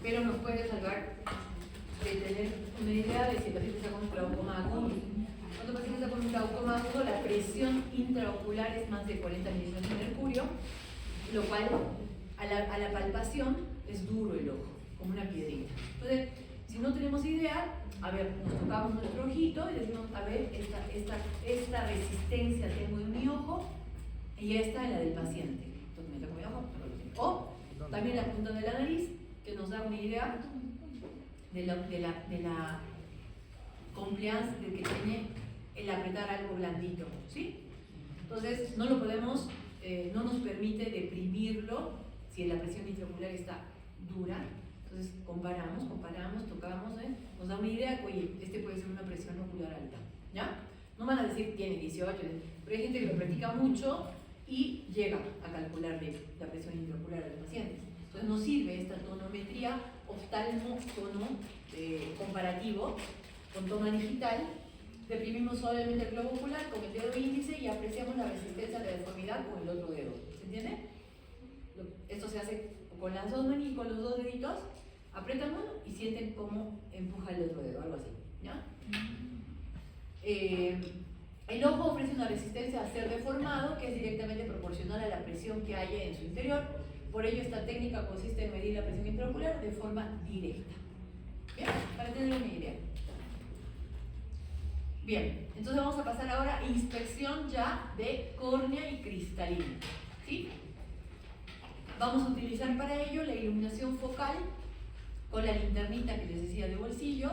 pero nos puede salvar de tener una idea de si el paciente está con un glaucoma agudo. Cuando el paciente está con un glaucoma agudo, la presión intraocular es más de 40 milímetros de mercurio, lo cual a la palpación es duro el ojo, como una piedrita. Entonces, si no tenemos idea, a ver, nos tocamos nuestro ojito y decimos, a ver, esta resistencia tengo en mi ojo y esta en la del paciente. Entonces me toco mi ojo, o también la punta de la nariz, que nos da una idea de la compliance de que tiene el apretar algo blandito, ¿sí? Entonces no lo podemos, no nos permite deprimirlo si la presión intraocular está dura. Entonces comparamos, tocamos, nos da una idea, oye, este puede ser una presión ocular alta, ¿ya? No van a decir tiene 18, pero hay gente que lo practica mucho y llega a calcularle la presión intraocular a los pacientes. Entonces nos sirve esta tonometría oftalmo-tono comparativo con toma digital. Deprimimos suavemente el globo ocular con el dedo índice y apreciamos la resistencia a la deformidad con el otro dedo. ¿Se entiende? Esto se hace con las dos manos y con los dos deditos. Aprietan uno y sienten cómo empuja el otro dedo, algo así, ¿ya? El ojo ofrece una resistencia a ser deformado que es directamente proporcional a la presión que haya en su interior. Por ello, esta técnica consiste en medir la presión intraocular de forma directa. ¿Bien? Para tener una idea. Bien, entonces vamos a pasar ahora a inspección ya de córnea y cristalina, ¿sí? Vamos a utilizar para ello la iluminación focal con la linternita que les decía de bolsillo.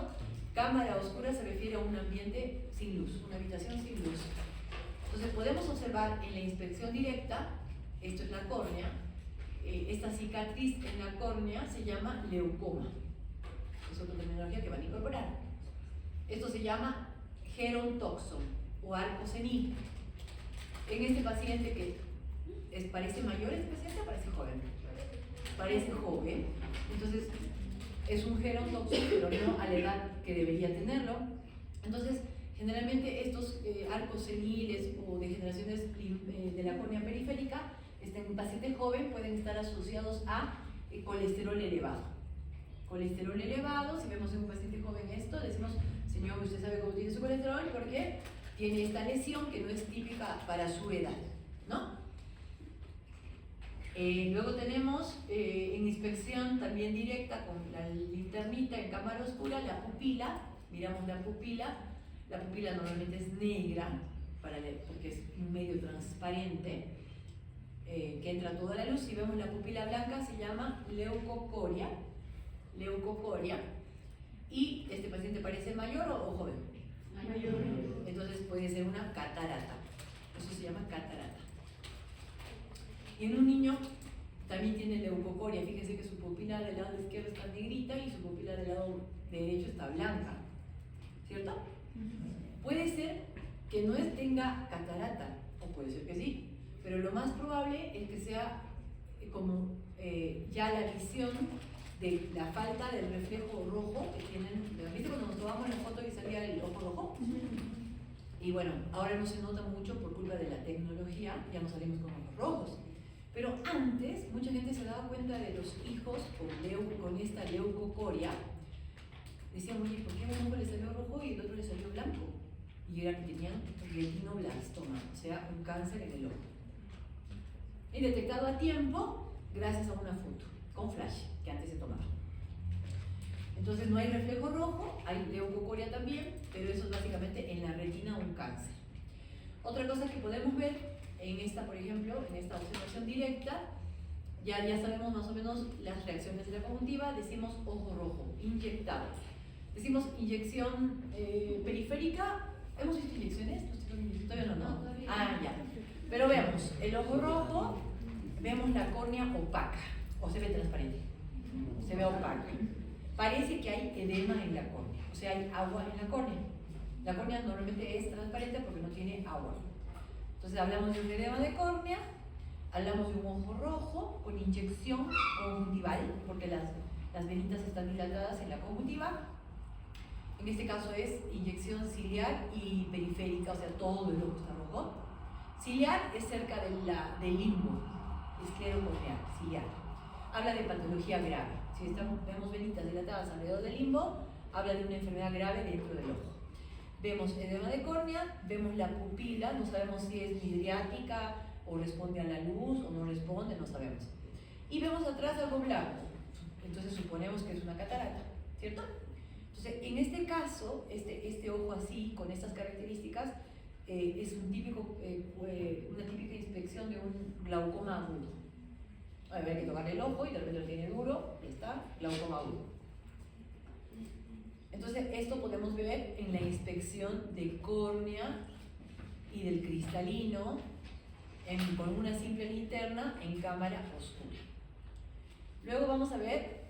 Cámara oscura se refiere a un ambiente sin luz, una habitación sin luz. Entonces podemos observar en la inspección directa, esto es la córnea, esta cicatriz en la córnea se llama leucoma. Es otra terminología que van a incorporar. Esto se llama gerontoxon o arco senil. En este paciente que parece mayor, ¿este paciente o parece joven? Parece joven. Entonces es un gerontoxon, pero no a la edad que debería tenerlo. Entonces, generalmente estos arcos seniles o degeneraciones de la córnea periférica en un paciente joven pueden estar asociados a colesterol elevado. Colesterol elevado, si vemos en un paciente joven esto, decimos, señor, usted sabe cómo tiene su colesterol porque tiene esta lesión que no es típica para su edad, ¿no? Luego tenemos en inspección también directa con la linternita en cámara oscura la pupila. Miramos la pupila normalmente es negra porque es un medio transparente que entra toda la luz. Si vemos la pupila blanca se llama leucocoria, y este paciente parece mayor o joven. Mayor. Entonces puede ser una catarata, eso se llama catarata. Y en un niño también tiene leucocoria. Fíjense que su pupila del lado izquierdo está negrita y su pupila del lado derecho está blanca, ¿cierto? Puede ser que no tenga catarata, o puede ser que sí, pero lo más probable es que sea como ya la visión de la falta del reflejo rojo que tienen. ¿Viste cuando nos tomamos la foto y salía el ojo rojo? Y bueno, ahora no se nota mucho por culpa de la tecnología, ya no salimos con ojos rojos. Pero antes, mucha gente se daba cuenta de los hijos con esta leucocoria. Decían, oye, ¿por qué a un ojo le salió rojo y el otro le salió blanco? Y era que tenían retinoblastoma, o sea, un cáncer en el ojo. Y detectado a tiempo gracias a una foto con flash que antes se tomaba. Entonces no hay reflejo rojo, hay leucocoria también, pero eso es básicamente en la retina un cáncer. Otra cosa que podemos ver en esta, por ejemplo, en esta observación directa, ya sabemos más o menos las reacciones de la conjuntiva. Decimos ojo rojo, inyectado. Decimos inyección periférica. ¿Hemos visto inyecciones? Todavía no. Ah, ya. Pero vemos el ojo rojo, vemos la córnea opaca, o se ve transparente, se ve opaca. Parece que hay edema en la córnea, o sea, hay agua en la córnea. La córnea normalmente es transparente porque no tiene agua. Entonces hablamos de un edema de córnea, hablamos de un ojo rojo con inyección conjuntival, porque las venitas están dilatadas en la conjuntiva. En este caso es inyección ciliar y periférica, o sea, todo el ojo está rojo. Ciliar es cerca del limbo esclerocorneal, ciliar. Habla de patología grave, Si vemos venitas dilatadas alrededor del limbo, habla de una enfermedad grave dentro del ojo. Vemos edema de córnea, vemos la pupila, no sabemos si es midriática o responde a la luz o no responde, no sabemos. Y vemos atrás algo blanco, entonces suponemos que es una catarata, ¿cierto? Entonces, en este caso, este ojo así, con estas características, es una típica inspección de un glaucoma agudo. Hay que tocarle el ojo y de repente lo tiene duro, y está, glaucoma agudo. Entonces, esto podemos ver en la inspección de córnea y del cristalino con una simple linterna en cámara oscura. Luego vamos a ver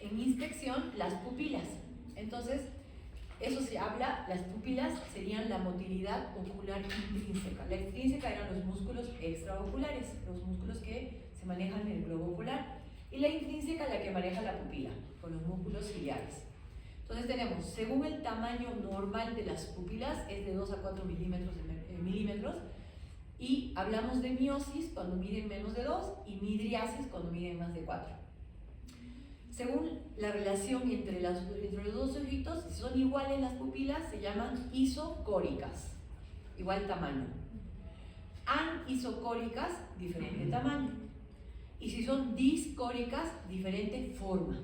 en inspección las pupilas. Entonces, eso se habla, las pupilas serían la motilidad ocular intrínseca. La extrínseca eran los músculos extraoculares, los músculos que se manejan en el globo ocular, y la intrínseca la que maneja la pupila, con los músculos ciliares. Entonces tenemos, según el tamaño normal de las pupilas, es de 2 a 4 milímetros, y hablamos de miosis cuando miden menos de 2 y midriasis cuando miden más de 4. Según la relación entre los dos ojitos, si son iguales las pupilas, se llaman isocóricas, igual tamaño. Anisocóricas, diferente tamaño. Y si son discóricas, diferente forma.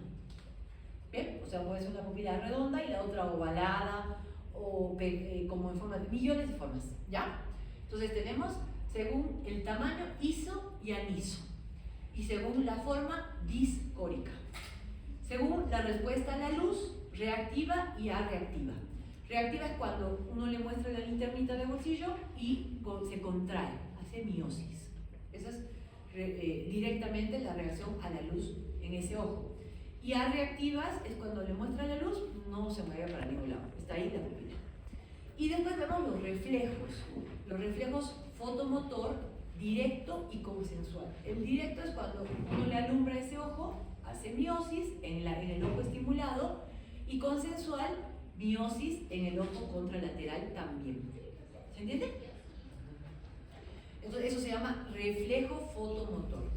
¿Bien? O sea, puede ser una pupila redonda y la otra ovalada o como en forma de millones de formas, ¿ya? Entonces tenemos según el tamaño iso y aniso, y según la forma discórica. Según la respuesta a la luz, reactiva y arreactiva. Reactiva es cuando uno le muestra la linternita de bolsillo y se contrae, hace miosis. Esa es directamente la reacción a la luz en ese ojo. Y arreactivas es cuando le muestra la luz, no se mueve para ningún lado, está ahí la pupila. Y después vemos los reflejos fotomotor directo y consensual. El directo es cuando uno le alumbra ese ojo, hace miosis en el ojo estimulado, y consensual, miosis en el ojo contralateral también. ¿Se entiende? Entonces eso se llama reflejo fotomotor.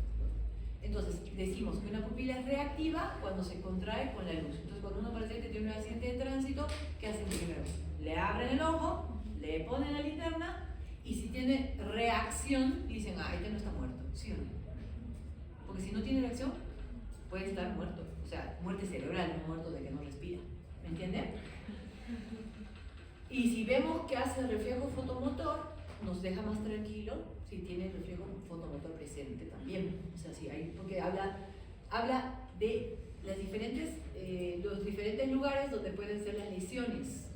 Entonces decimos que una pupila es reactiva cuando se contrae con la luz. Entonces cuando uno parece que tiene un accidente de tránsito, ¿qué hacen primero? Le abren el ojo, le ponen la linterna, y si tiene reacción, dicen, este no está muerto, ¿sí o no? Porque si no tiene reacción, puede estar muerto. O sea, muerte cerebral, no muerto de que no respira. ¿Me entienden? Y si vemos que hace reflejo fotomotor, nos deja más tranquilo si tiene reflejo fotomotor presente también. O sea, sí, porque habla de los diferentes lugares donde pueden ser las lesiones.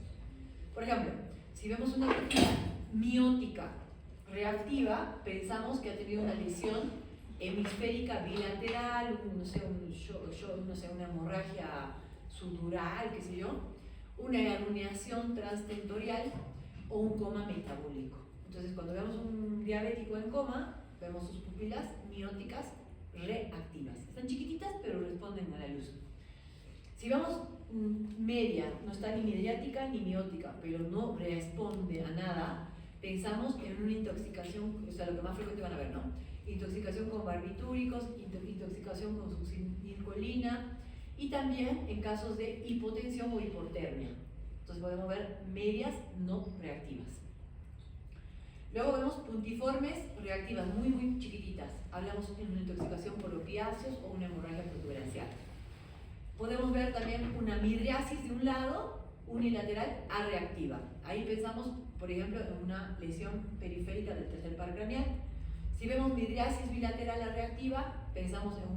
Por ejemplo, si vemos una pupila miótica reactiva, pensamos que ha tenido una lesión hemisférica bilateral, una hemorragia sutural, qué sé yo, una herniación transtentorial o un coma metabólico. Entonces, cuando vemos un diabético en coma, vemos sus pupilas mióticas reactivas. Están chiquititas, pero responden a la luz. Si vemos media, no está ni midriática ni miótica, pero no responde a nada, pensamos en una intoxicación, o sea, lo que más frecuente van a ver, ¿no? Intoxicación con barbitúricos, intoxicación con succinilcolina, y también en casos de hipotensión o hipotermia. Entonces podemos ver medias no reactivas. Luego vemos puntiformes reactivas, muy muy chiquititas. Hablamos de una intoxicación por opiáceos o una hemorragia protuberancial. Podemos ver también una midriasis de un lado, unilateral arreactiva. Ahí pensamos, por ejemplo, en una lesión periférica del tercer par craneal. Si vemos midriasis bilateral arreactiva, pensamos en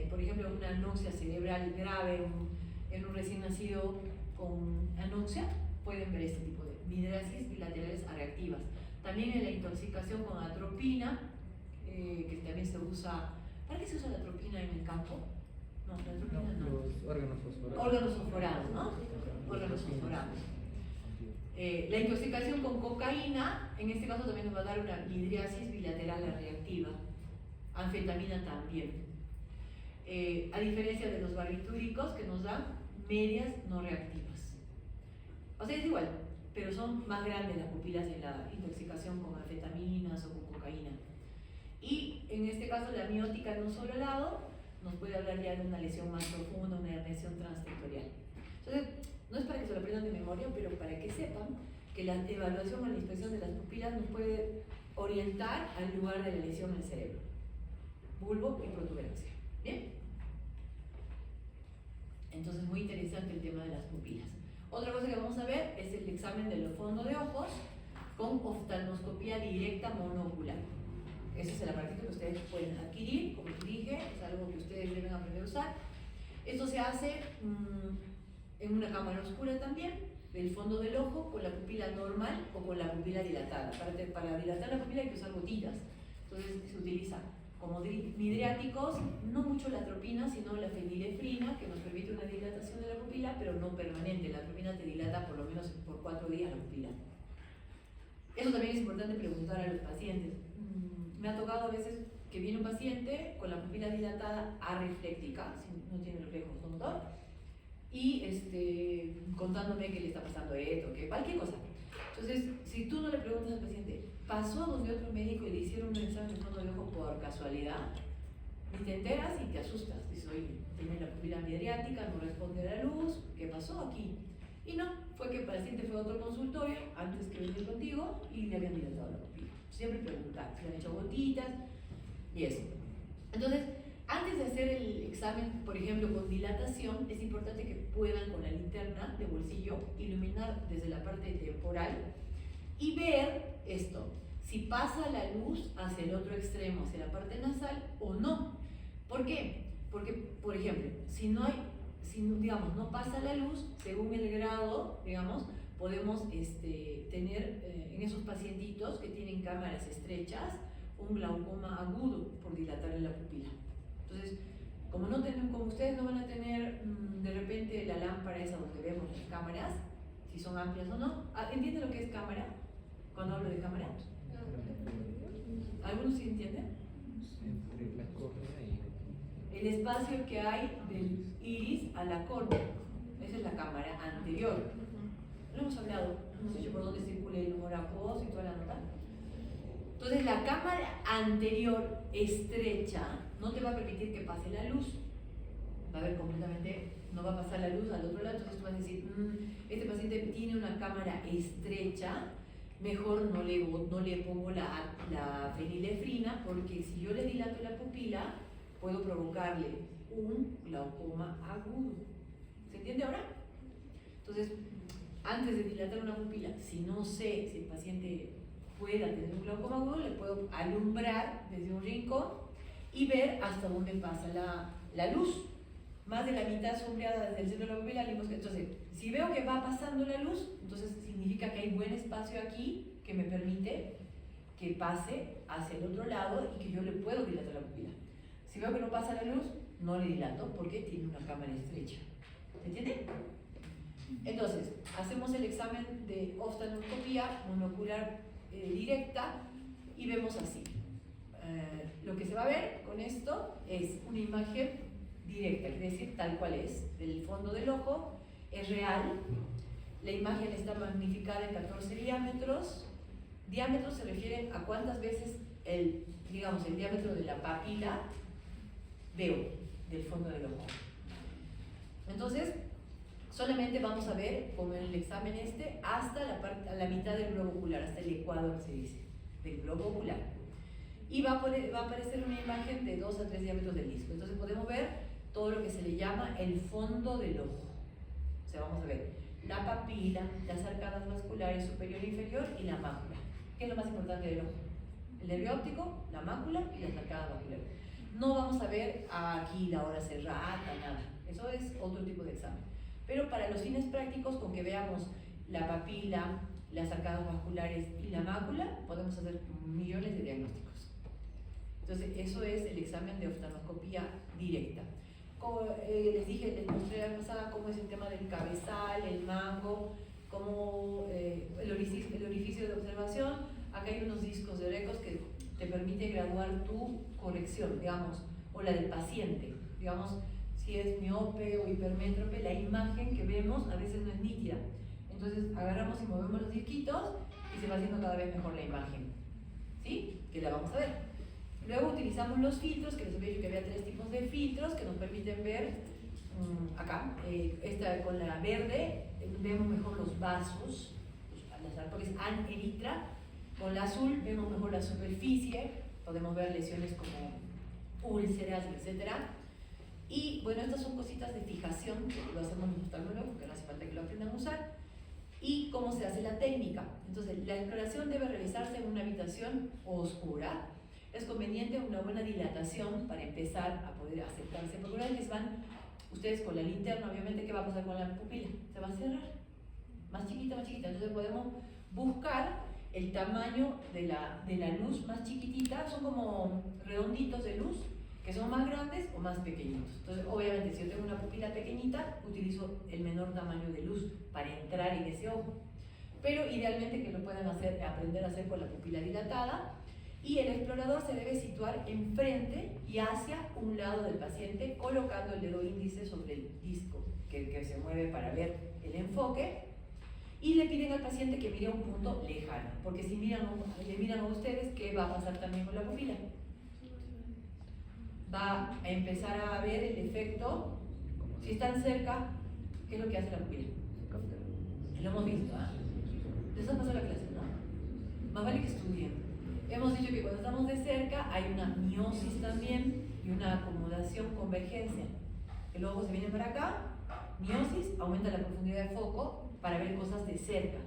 por ejemplo, en una anoxia cerebral grave, en un recién nacido con anoxia, pueden ver este tipo de midriasis bilaterales arreactivas. También en la intoxicación con atropina, que también se usa. ¿Para qué se usa la atropina en el campo? No, la atropina no. Los órganos fosforados. Órganos fosforados, ¿no? Órganos fosforados. La intoxicación con cocaína, en este caso también nos va a dar una midriasis bilateral reactiva. Anfetamina también. A diferencia de los barbitúricos que nos dan medias no reactivas. O sea, es igual, pero son más grandes las pupilas en la intoxicación con anfetaminas o con cocaína. Y en este caso la miótica en un solo lado nos puede hablar ya de una lesión más profunda, una herniación transtectorial. Entonces, no es para que se lo aprendan de memoria, pero para que sepan que la evaluación o la inspección de las pupilas nos puede orientar al lugar de la lesión en el cerebro. Bulbo y protuberancia. ¿Bien? Entonces, muy interesante el tema de las pupilas. Otra cosa que vamos a ver es el examen de los fondos de ojos con oftalmoscopía directa monocular. Ese es el aparatito que ustedes pueden adquirir, como les dije, es algo que ustedes deben aprender a usar. Esto se hace en una cámara oscura también, del fondo del ojo, con la pupila normal o con la pupila dilatada. Para dilatar la pupila hay que usar gotitas, entonces se utiliza como midriáticos, no mucho la atropina, sino la fenilefrina, que nos permite una dilatación de la pupila, pero no permanente. La atropina te dilata por lo menos por 4 días la pupila. Eso también es importante preguntar a los pacientes. Me ha tocado a veces que viene un paciente con la pupila dilatada arefléctica, si no tiene reflejo motor, y contándome que le está pasando esto, que cualquier cosa. Entonces, si tú no le preguntas al paciente, ¿pasó donde otro médico y le hicieron un examen de fondo de ojo por casualidad? Y te enteras y te asustas. Dices, oye, tiene la pupila midriática, no responde a la luz, ¿qué pasó aquí? Y no, fue que el paciente fue a otro consultorio antes que venir contigo y le habían dilatado la pupila. Siempre preguntar, si le han hecho gotitas y eso. Entonces, antes de hacer el examen, por ejemplo, con dilatación, es importante que puedan con la linterna de bolsillo iluminar desde la parte temporal y ver esto, si pasa la luz hacia el otro extremo, hacia la parte nasal o no. ¿Por qué? Porque, por ejemplo, si digamos, no pasa la luz, según el grado, digamos, podemos tener en esos pacientitos que tienen cámaras estrechas un glaucoma agudo por dilatarle la pupila. Entonces, como ustedes no van a tener de repente la lámpara esa donde vemos las cámaras, si son amplias o no, ¿entienden lo que es cámara? Cuando hablo de cámara, ¿algunos sí entienden? Entre la córnea y El espacio que hay del iris a la córnea, esa es la cámara anterior. Lo hemos hablado, hemos dicho por dónde circula el humor acuoso y toda la nota. Entonces, la cámara anterior estrecha no te va a permitir que pase la luz. Va a haber completamente, no va a pasar la luz al otro lado. Entonces, tú vas a decir, este paciente tiene una cámara estrecha, mejor no le pongo la fenilefrina, porque si yo le dilato la pupila, puedo provocarle un glaucoma agudo. ¿Se entiende ahora? Entonces, antes de dilatar una pupila, si no sé si el paciente pueda tener un glaucoma agudo, le puedo alumbrar desde un rincón y ver hasta dónde pasa la luz. Más de la mitad sombreada desde el centro de la pupila. Entonces, si veo que va pasando la luz, entonces significa que hay buen espacio aquí que me permite que pase hacia el otro lado y que yo le puedo dilatar la pupila. Si veo que no pasa la luz, no le dilato porque tiene una cámara estrecha. ¿Se entiende? Entonces, hacemos el examen de oftalmoscopía monocular directa y vemos así. Lo que se va a ver con esto es una imagen directa, es decir, tal cual es, del fondo del ojo, es real. La imagen está magnificada en 14 diámetros. Diámetro se refiere a cuántas veces el diámetro de la papila veo del fondo del ojo. Entonces, solamente vamos a ver, como en el examen hasta la mitad del globo ocular, hasta el ecuador se dice, del globo ocular. Y va a aparecer una imagen de 2 a 3 diámetros del disco. Entonces podemos ver todo lo que se le llama el fondo del ojo. O sea, vamos a ver la papila, las arcadas vasculares superior e inferior y la mácula. ¿Qué es lo más importante del ojo? El nervio óptico, la mácula y las arcadas vasculares. No vamos a ver aquí la hora cerrada, nada. Eso es otro tipo de examen. Pero para los fines prácticos, con que veamos la papila, las arcadas vasculares y la mácula, podemos hacer millones de diagnósticos. Entonces, eso es el examen de oftalmoscopía directa. Como les mostré la vez pasada cómo es el tema del cabezal, el mango, cómo el orificio de observación. Acá hay unos discos de Orecos que te permite graduar tu corrección, digamos, o la del paciente, digamos, si es miope o hipermétrope, la imagen que vemos a veces no es nítida. Entonces agarramos y movemos los disquitos y se va haciendo cada vez mejor la imagen. ¿Sí? Que la vamos a ver. Luego utilizamos los filtros, que les había dicho que había 3 tipos de filtros que nos permiten ver acá. Esta con la verde vemos mejor los vasos, las arterias an-eritra. Con la azul vemos mejor la superficie, podemos ver lesiones como úlceras, etc. Y bueno, estas son cositas de fijación, que lo hacemos los oftalmólogos, porque no hace falta que lo aprendan a usar. Y cómo se hace la técnica. Entonces, la exploración debe realizarse en una habitación oscura. Es conveniente una buena dilatación para empezar a poder acercarse, porque una vez que van ustedes con la linterna, obviamente, ¿qué va a pasar con la pupila? Se va a cerrar, más chiquita, más chiquita. Entonces podemos buscar el tamaño de la luz más chiquitita, son como redonditos de luz, que son más grandes o más pequeñitos. Entonces, obviamente, si yo tengo una pupila pequeñita, utilizo el menor tamaño de luz para entrar en ese ojo. Pero idealmente que lo puedan hacer, aprender a hacer con la pupila dilatada. Y el explorador se debe situar enfrente y hacia un lado del paciente, colocando el dedo índice sobre el disco que se mueve para ver el enfoque. Y le piden al paciente que mire a un punto lejano, porque si le miran a ustedes, ¿qué va a pasar también con la pupila? Va a empezar a ver el efecto. Si están cerca, ¿qué es lo que hace la pupila? Lo hemos visto, ¿ah? Les ha pasado la clase, ¿no? Más vale que estudien. Hemos dicho que cuando estamos de cerca hay una miosis también y una acomodación, convergencia. El ojo se viene para acá, miosis, aumenta la profundidad de foco para ver cosas de cerca.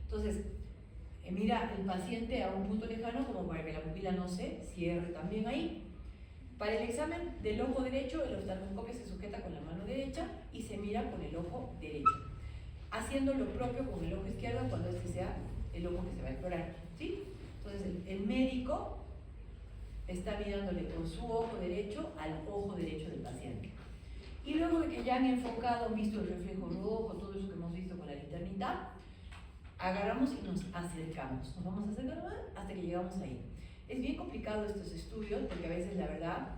Entonces, mira el paciente a un punto lejano como para que la pupila no se cierre también ahí. Para el examen del ojo derecho, el oftalmoscopio se sujeta con la mano derecha y se mira con el ojo derecho, haciendo lo propio con el ojo izquierdo cuando este sea el ojo que se va a explorar, ¿sí? Entonces el médico está mirándole con su ojo derecho al ojo derecho del paciente. Y luego de que ya han enfocado, han visto el reflejo rojo, todo eso que hemos visto con la linternita, agarramos y nos acercamos. Nos vamos a acercar hasta que llegamos ahí. Es bien complicado estos estudios porque a veces, la verdad,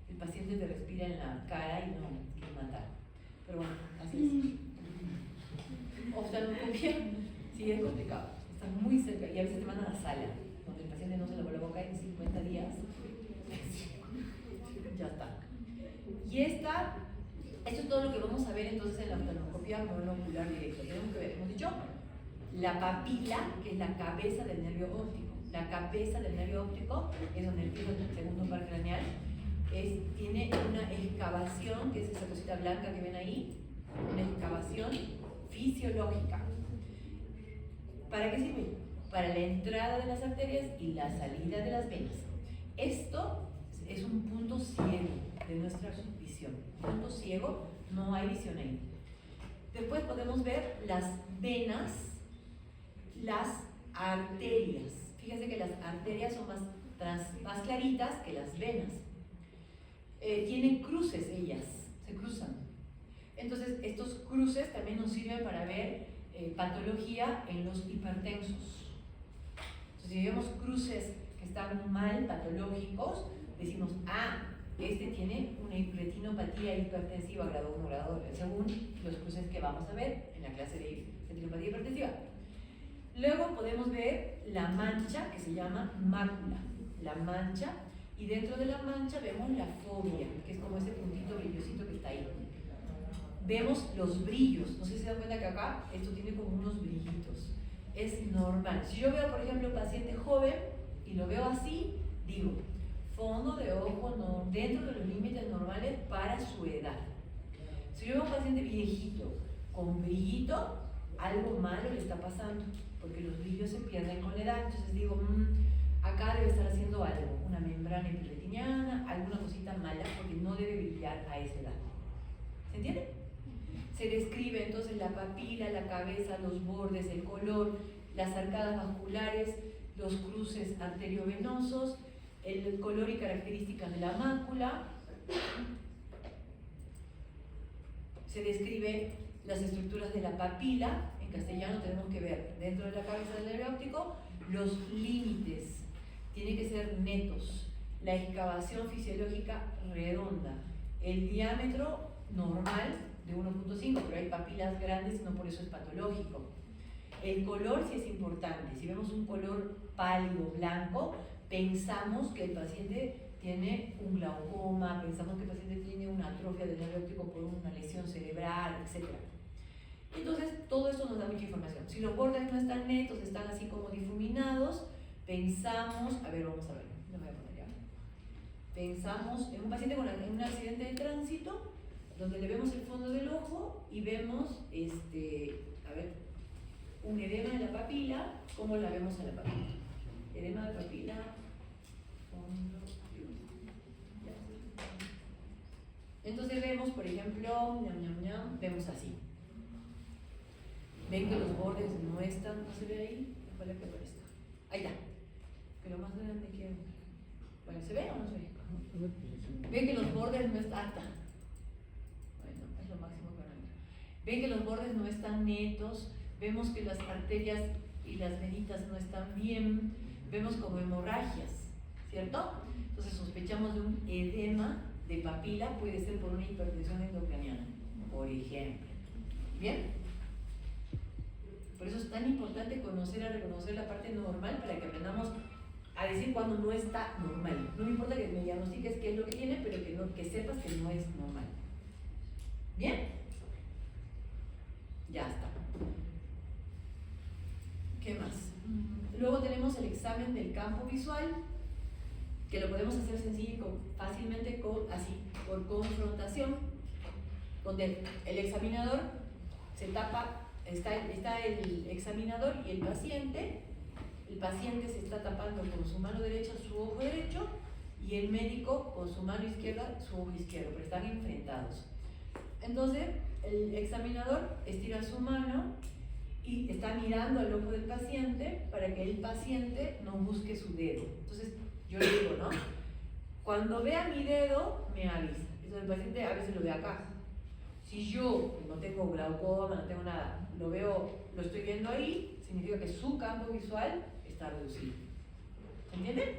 el paciente te respira en la cara y no quiere matar. Pero bueno, así es. Oftalmoscopia, sí, es complicado. Está muy cerca y a veces te mandan a la sala, donde el paciente no se lavó la boca en 50 días. Ya está. Y esto es todo lo que vamos a ver entonces en la oftalmoscopia monocular directa. Tenemos que ver, hemos dicho, la papila, que es la cabeza del nervio óptico. La cabeza del nervio óptico es donde empieza el segundo par craneal. Tiene una excavación, que es esa cosita blanca que ven ahí, una excavación fisiológica. ¿Para qué sirve? Para la entrada de las arterias y la salida de las venas. Esto es un punto ciego de nuestra visión. Punto ciego, no hay visión ahí. Después podemos ver las venas, las arterias. Fíjense que las arterias son más claritas que las venas. Tienen cruces ellas, se cruzan. Entonces estos cruces también nos sirven para ver patología en los hipertensos. Entonces si vemos cruces que están mal, patológicos, decimos, este tiene una retinopatía hipertensiva grado 1, grado 2, según los cruces que vamos a ver en la clase de retinopatía hipertensiva. Luego podemos ver la mancha, que se llama mácula, la mancha, y dentro de la mancha vemos la fovea, que es como ese puntito brillosito que está ahí. Vemos los brillos, no sé si se dan cuenta que acá esto tiene como unos brillitos, es normal. Si yo veo, por ejemplo, un paciente joven y lo veo así, digo, fondo de ojo no, dentro de los límites normales para su edad. Si yo veo un paciente viejito con brillito, algo malo le está pasando, porque los brillos se pierden con la edad. Entonces digo, acá debe estar haciendo algo, una membrana hiperretiniana, alguna cosita mala, porque no debe brillar a esa edad. ¿Se entiende? Se describe entonces la papila, la cabeza, los bordes, el color, las arcadas vasculares, los cruces arteriovenosos, el color y características de la mácula. Se describe las estructuras de la papila. En castellano tenemos que ver dentro de la cabeza del nervio óptico los límites, tienen que ser netos, la excavación fisiológica redonda, el diámetro normal de 1.5, pero hay papilas grandes, no por eso es patológico. El color sí es importante. Si vemos un color pálido, blanco, pensamos que el paciente tiene un glaucoma, pensamos que el paciente tiene una atrofia del nervio óptico por una lesión cerebral, etc. Entonces, todo esto nos da mucha información. Si los bordes no están netos, están así como difuminados, pensamos, a ver, vamos a ver, no me voy a poner ya. Pensamos en un paciente con un accidente de tránsito, donde le vemos el fondo del ojo y vemos, a ver, un edema en la papila. ¿Cómo la vemos en la papila? Edema de papila, fondo, ya. Entonces vemos, por ejemplo, vemos así. Ven que los bordes no están, ¿no se ve ahí? Ojalá que aparezca. Ahí está. Que lo más grande que... Bueno, ¿se ve o no se ve? Ven que los bordes no están... Bueno, es lo máximo que van a ver. Ven que los bordes no están netos. Vemos que las arterias y las venitas no están bien. Vemos como hemorragias, ¿cierto? Entonces sospechamos de un edema de papila, puede ser por una hipertensión endocraniana, por ejemplo. ¿Bien? Por eso es tan importante conocer a reconocer la parte normal para que aprendamos a decir cuando no está normal. No me importa que me diagnostiques qué es lo que tiene, pero que sepas que no es normal. ¿Bien? Ya está. ¿Qué más? Luego tenemos el examen del campo visual, que lo podemos hacer sencillo y fácilmente así, por confrontación, donde el examinador se tapa. Está el examinador y el paciente se está tapando con su mano derecha su ojo derecho y el médico con su mano izquierda su ojo izquierdo, pero están enfrentados. Entonces el examinador estira su mano y está mirando al ojo del paciente para que el paciente no busque su dedo. Entonces yo le digo, ¿no? Cuando vea mi dedo, me avisa. Entonces el paciente a veces lo ve acá. Si yo no tengo glaucoma, no tengo nada, lo estoy viendo ahí, significa que su campo visual está reducido. ¿Entienden?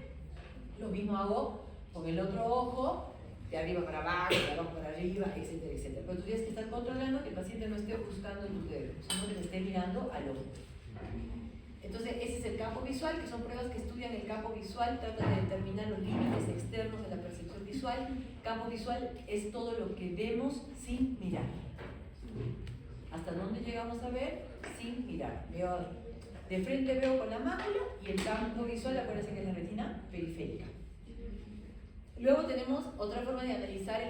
Lo mismo hago con el otro ojo, de arriba para abajo, de abajo para arriba, etcétera, etcétera. Pero tú tienes que estar controlando que el paciente no esté buscando tus dedos, sino que te esté mirando al ojo. Entonces, ese es el campo visual, que son pruebas que estudian el campo visual, tratan de determinar los límites externos de la percepción visual. Campo visual es todo lo que vemos sin mirar. ¿Hasta dónde llegamos a ver? Sin mirar. De frente veo con la mácula y el campo visual, acuérdense que es la retina periférica. Luego tenemos otra forma de analizar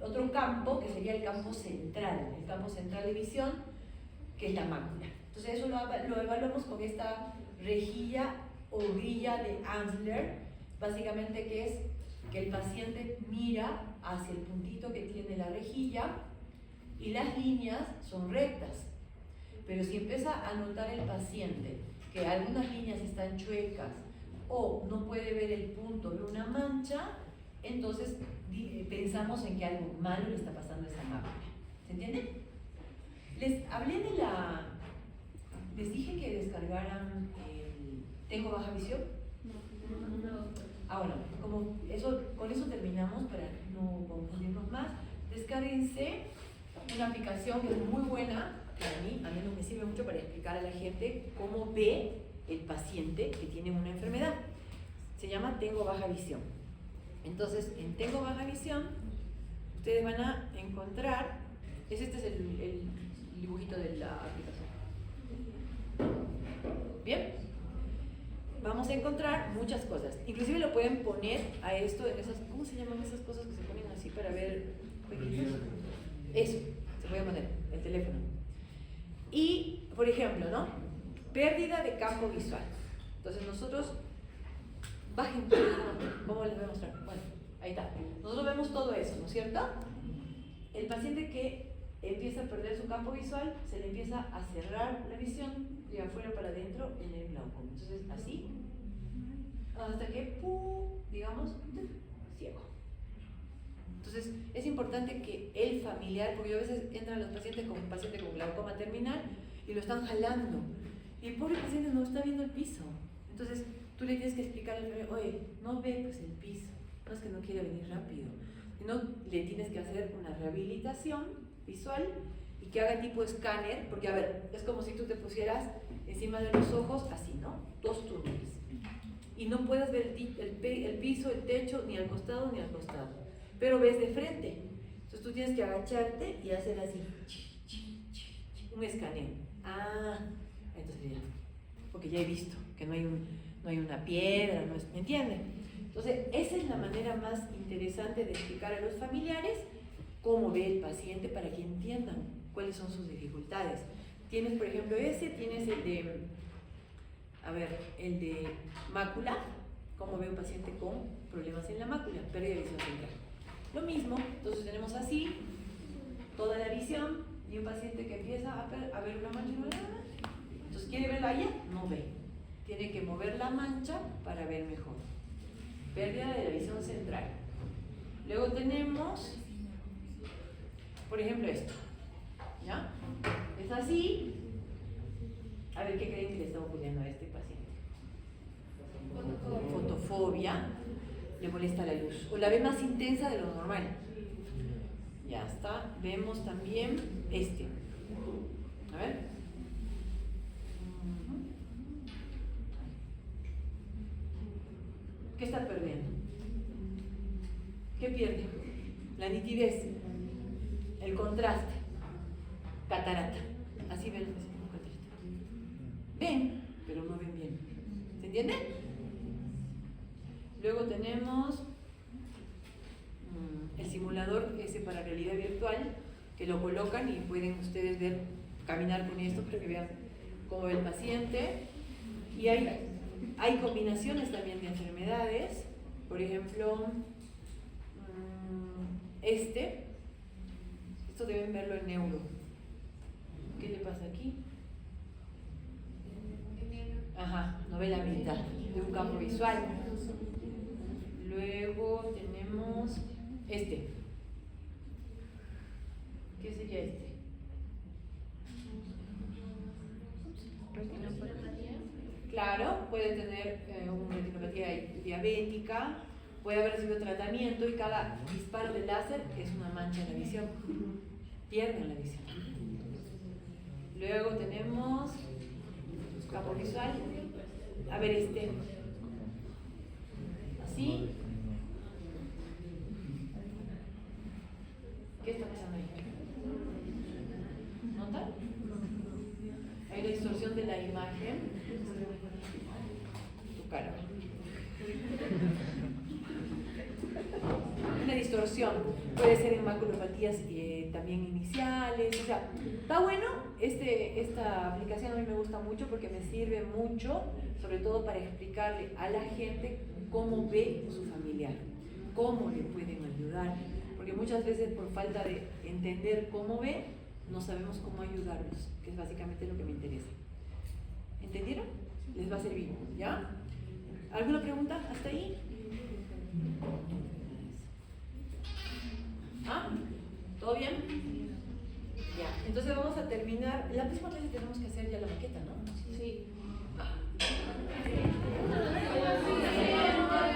otro campo, que sería el campo central de visión, que es la mácula. Entonces eso lo evaluamos con esta rejilla o grilla de Ansler, básicamente que es que el paciente mira hacia el puntito que tiene la rejilla y las líneas son rectas. Pero si empieza a notar el paciente que algunas líneas están chuecas o no puede ver el punto de una mancha, entonces pensamos en que algo malo le está pasando a esa mácula. ¿Se entiende? Les hablé les dije que descargaran el Tengo Baja Visión. Bueno, con eso terminamos para no confundirnos más. Descárguense una aplicación que es muy buena para mí, a mí no me sirve mucho para explicar a la gente cómo ve el paciente que tiene una enfermedad. Se llama Tengo Baja Visión. Entonces, en Tengo Baja Visión, ustedes van a encontrar, este es el dibujito de la aplicación. Bien, vamos a encontrar muchas cosas. Inclusive lo pueden poner a esto en esas, ¿cómo se llaman esas cosas que se ponen así para ver? Eso, se puede poner, el teléfono. Y, por ejemplo, ¿no? Pérdida de campo visual. Entonces nosotros, bajen, ¿cómo les voy a mostrar? Bueno, ahí está. Nosotros vemos todo eso, ¿no es cierto? El paciente que empieza a perder su campo visual, se le empieza a cerrar la visión de afuera para adentro en el glaucoma. Entonces, así, hasta que, digamos, ciego. Entonces, es importante que el familiar, porque a veces entran los pacientes con un paciente con glaucoma terminal y lo están jalando. Y el pobre paciente no está viendo el piso. Entonces, tú le tienes que explicar al bebé, oye, no ve pues el piso, no es que no quiere venir rápido, sino le tienes que hacer una rehabilitación visual y que haga tipo escáner, porque a ver, es como si tú te pusieras encima de los ojos así, ¿no? Dos túneles. Y no puedes ver el piso, el techo, ni al costado ni al costado, pero ves de frente. Entonces tú tienes que agacharte y hacer así, un escaneo. Ah, entonces ya, porque ya he visto que no hay una piedra, no es, ¿me entienden? Entonces, esa es la manera más interesante de explicar a los familiares cómo ve el paciente para que entiendan cuáles son sus dificultades. Tienes, por ejemplo, tienes el de mácula, cómo ve un paciente con problemas en la mácula, pérdida de visión central. Lo mismo, entonces tenemos así, toda la visión, y un paciente que empieza a ver una mancha, entonces quiere verla allá, no ve. Tiene que mover la mancha para ver mejor. Pérdida de la visión central. Luego tenemos, por ejemplo, esto. ¿Ya? Es así. A ver qué creen que le está ocurriendo a este paciente. Fotofobia. Le molesta la luz. O la ve más intensa de lo normal. Ya está. Vemos también este. A ver. ¿Qué está perdiendo? ¿Qué pierde? La nitidez, el contraste, catarata. Así ven los pacientes con catarata. Ven, pero no ven bien. ¿Se entiende? Luego tenemos el simulador ese para realidad virtual, que lo colocan y pueden ustedes ver, caminar con esto para que vean cómo ve el paciente. Y hay combinaciones también de enfermedades, por ejemplo, esto deben verlo en neuro. ¿Qué le pasa aquí? Ajá, no ve la mitad de un campo visual. Luego tenemos ¿qué sería este? Claro, puede tener una retinopatía diabética, puede haber recibido tratamiento y cada disparo de láser es una mancha en la visión. Pierden la visión. Luego tenemos campo visual. A ver, así. ¿Qué está pasando ahí? ¿Nota? Hay una distorsión de la imagen. Tu cara. Una distorsión. Puede ser en maculopatías también iniciales. O sea, está bueno. Esta aplicación a mí me gusta mucho porque me sirve mucho, sobre todo para explicarle a la gente cómo ve su familiar, cómo le pueden ayudar. Porque muchas veces por falta de entender cómo ve, no sabemos cómo ayudarlos, que es básicamente lo que me interesa. ¿Entendieron? Les va a servir, ¿ya? ¿Alguna pregunta hasta ahí? ¿Ah? ¿Todo bien? Ya, entonces vamos a terminar. La próxima clase tenemos que hacer ya la